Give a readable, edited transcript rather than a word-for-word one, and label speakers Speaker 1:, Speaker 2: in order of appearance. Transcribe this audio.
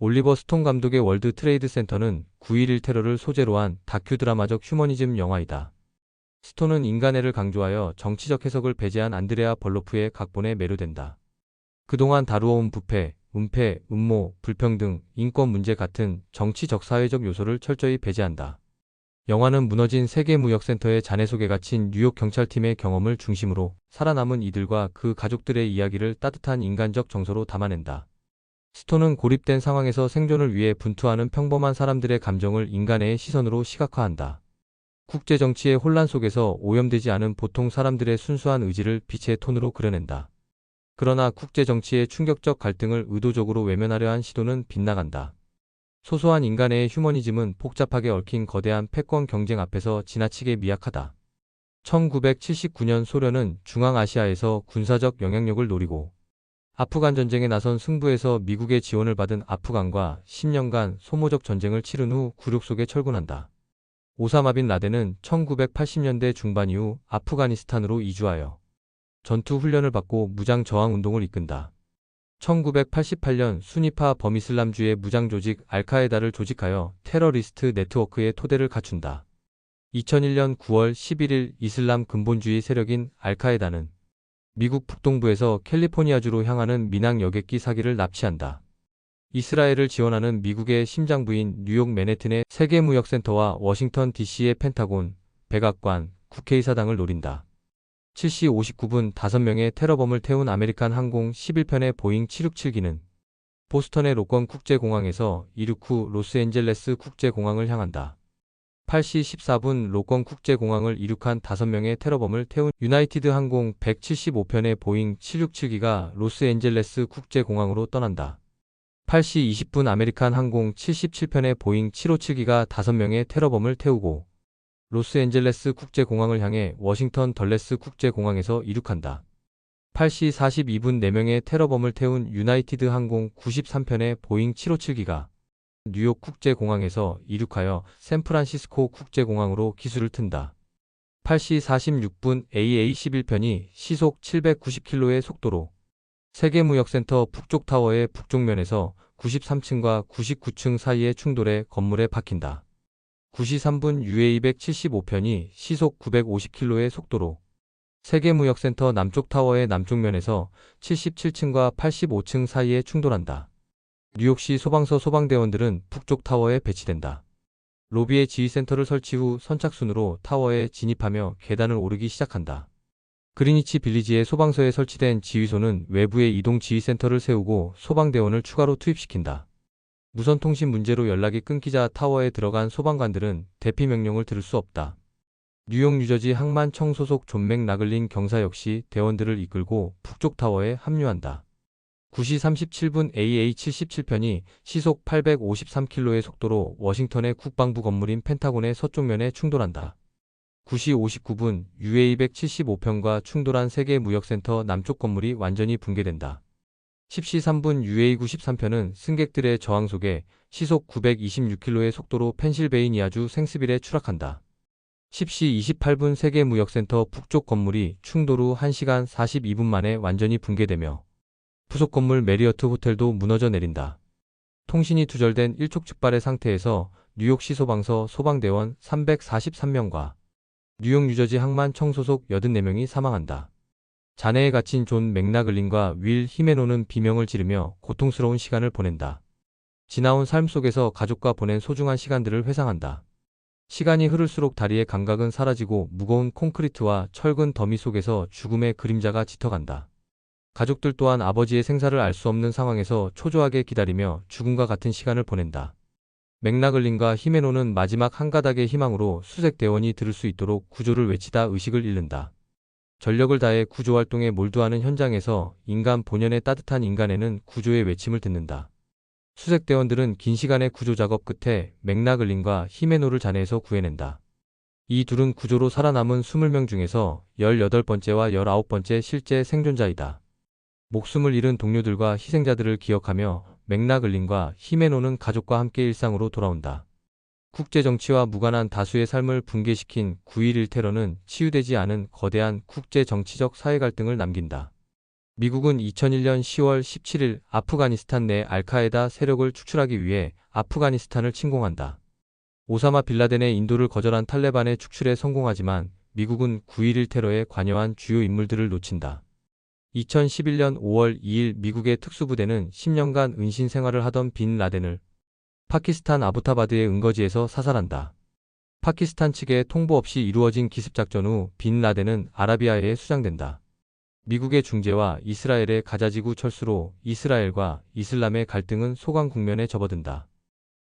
Speaker 1: 올리버 스톤 감독의 월드 트레이드 센터는 9.11 테러를 소재로 한 다큐 드라마적 휴머니즘 영화이다. 스톤은 인간애를 강조하여 정치적 해석을 배제한 안드레아 벌로프의 각본에 매료된다. 그동안 다루어온 부패, 은폐, 음모, 불평등, 인권 문제 같은 정치적 사회적 요소를 철저히 배제한다. 영화는 무너진 세계무역센터의 잔해 속에 갇힌 뉴욕 경찰팀의 경험을 중심으로 살아남은 이들과 그 가족들의 이야기를 따뜻한 인간적 정서로 담아낸다. 스톤은 고립된 상황에서 생존을 위해 분투하는 평범한 사람들의 감정을 인간의 시선으로 시각화한다. 국제정치의 혼란 속에서 오염되지 않은 보통 사람들의 순수한 의지를 빛의 톤으로 그려낸다. 그러나 국제정치의 충격적 갈등을 의도적으로 외면하려 한 시도는 빗나간다. 소소한 인간의 휴머니즘은 복잡하게 얽힌 거대한 패권 경쟁 앞에서 지나치게 미약하다. 1979년 소련은 중앙아시아에서 군사적 영향력을 노리고 아프간 전쟁에 나선 승부에서 미국의 지원을 받은 아프간과 10년간 소모적 전쟁을 치른 후 굴욕 속에 철군한다. 오사마 빈 라덴은 1980년대 중반 이후 아프가니스탄으로 이주하여 전투 훈련을 받고 무장 저항 운동을 이끈다. 1988년 수니파 범이슬람주의 무장 조직 알카에다를 조직하여 테러리스트 네트워크의 토대를 갖춘다. 2001년 9월 11일 이슬람 근본주의 세력인 알카에다는 미국 북동부에서 캘리포니아주로 향하는 미낭 여객기 사기를 납치한다. 이스라엘을 지원하는 미국의 심장부인 뉴욕 맨해튼의 세계무역센터와 워싱턴 DC의 펜타곤, 백악관, 국회의사당을 노린다. 7시 59분 5명의 테러범을 태운 아메리칸 항공 11편의 보잉 767기는 보스턴의 로건 국제공항에서 이륙 후 로스앤젤레스 국제공항을 향한다. 8시 14분 로건 국제공항을 이륙한 5명의 테러범을 태운 유나이티드 항공 175편의 보잉 767기가 로스앤젤레스 국제공항으로 떠난다. 8시 20분 아메리칸 항공 77편의 보잉 757기가 5명의 테러범을 태우고 로스앤젤레스 국제공항을 향해 워싱턴 덜레스 국제공항에서 이륙한다. 8시 42분 4명의 테러범을 태운 유나이티드 항공 93편의 보잉 757기가 뉴욕 국제공항에서 이륙하여 샌프란시스코 국제공항으로 기수를 튼다. 8시 46분 AA-11편이 시속 790km의 속도로 세계무역센터 북쪽 타워의 북쪽면에서 93층과 99층 사이의 충돌해 건물에 박힌다. 9시 3분 UA-175편이 시속 950km의 속도로 세계무역센터 남쪽 타워의 남쪽면에서 77층과 85층 사이에 충돌한다. 뉴욕시 소방서 소방대원들은 북쪽 타워에 배치된다. 로비에 지휘센터를 설치 후 선착순으로 타워에 진입하며 계단을 오르기 시작한다. 그리니치 빌리지의 소방서에 설치된 지휘소는 외부에 이동 지휘센터를 세우고 소방대원을 추가로 투입시킨다. 무선통신 문제로 연락이 끊기자 타워에 들어간 소방관들은 대피 명령을 들을 수 없다. 뉴욕 뉴저지 항만청 소속 존 맥라글린 경사 역시 대원들을 이끌고 북쪽 타워에 합류한다. 9시 37분 AA-77편이 시속 853km의 속도로 워싱턴의 국방부 건물인 펜타곤의 서쪽면에 충돌한다. 9시 59분 UA-175편과 충돌한 세계무역센터 남쪽 건물이 완전히 붕괴된다. 10시 3분 UA-93편은 승객들의 저항 속에 시속 926km의 속도로 펜실베이니아주 생스빌에 추락한다. 10시 28분 세계무역센터 북쪽 건물이 충돌 후 1시간 42분 만에 완전히 붕괴되며 부속 건물 메리어트 호텔도 무너져 내린다. 통신이 두절된 일촉즉발의 상태에서 뉴욕시 소방서 소방대원 343명과 뉴욕 뉴저지 항만청 소속 84명이 사망한다. 잔해에 갇힌 존 맥라글린과 윌 히메노는 비명을 지르며 고통스러운 시간을 보낸다. 지나온 삶 속에서 가족과 보낸 소중한 시간들을 회상한다. 시간이 흐를수록 다리의 감각은 사라지고 무거운 콘크리트와 철근 더미 속에서 죽음의 그림자가 짙어간다. 가족들 또한 아버지의 생사를 알 수 없는 상황에서 초조하게 기다리며 죽음과 같은 시간을 보낸다. 맥라글린과 히메노는 마지막 한 가닥의 희망으로 수색 대원이 들을 수 있도록 구조를 외치다 의식을 잃는다. 전력을 다해 구조활동에 몰두하는 현장에서 인간 본연의 따뜻한 인간애는 구조의 외침을 듣는다. 수색대원들은 긴 시간의 구조작업 끝에 맥라글린과 히메노를 잔해에서 구해낸다. 이 둘은 구조로 살아남은 20명 중에서 18번째와 19번째 실제 생존자이다. 목숨을 잃은 동료들과 희생자들을 기억하며 맥라글린과 히메노는 가족과 함께 일상으로 돌아온다. 국제정치와 무관한 다수의 삶을 붕괴시킨 9.11 테러는 치유되지 않은 거대한 국제정치적 사회 갈등을 남긴다. 미국은 2001년 10월 17일 아프가니스탄 내 알카에다 세력을 축출하기 위해 아프가니스탄을 침공한다. 오사마 빌라덴의 인도를 거절한 탈레반의 축출에 성공하지만 미국은 9.11 테러에 관여한 주요 인물들을 놓친다. 2011년 5월 2일 미국의 특수부대는 10년간 은신 생활을 하던 빈 라덴을 파키스탄 아부타바드의 은거지에서 사살한다. 파키스탄 측의 통보 없이 이루어진 기습작전 후 빈 라덴은 아라비아해에 수장된다. 미국의 중재와 이스라엘의 가자지구 철수로 이스라엘과 이슬람의 갈등은 소강 국면에 접어든다.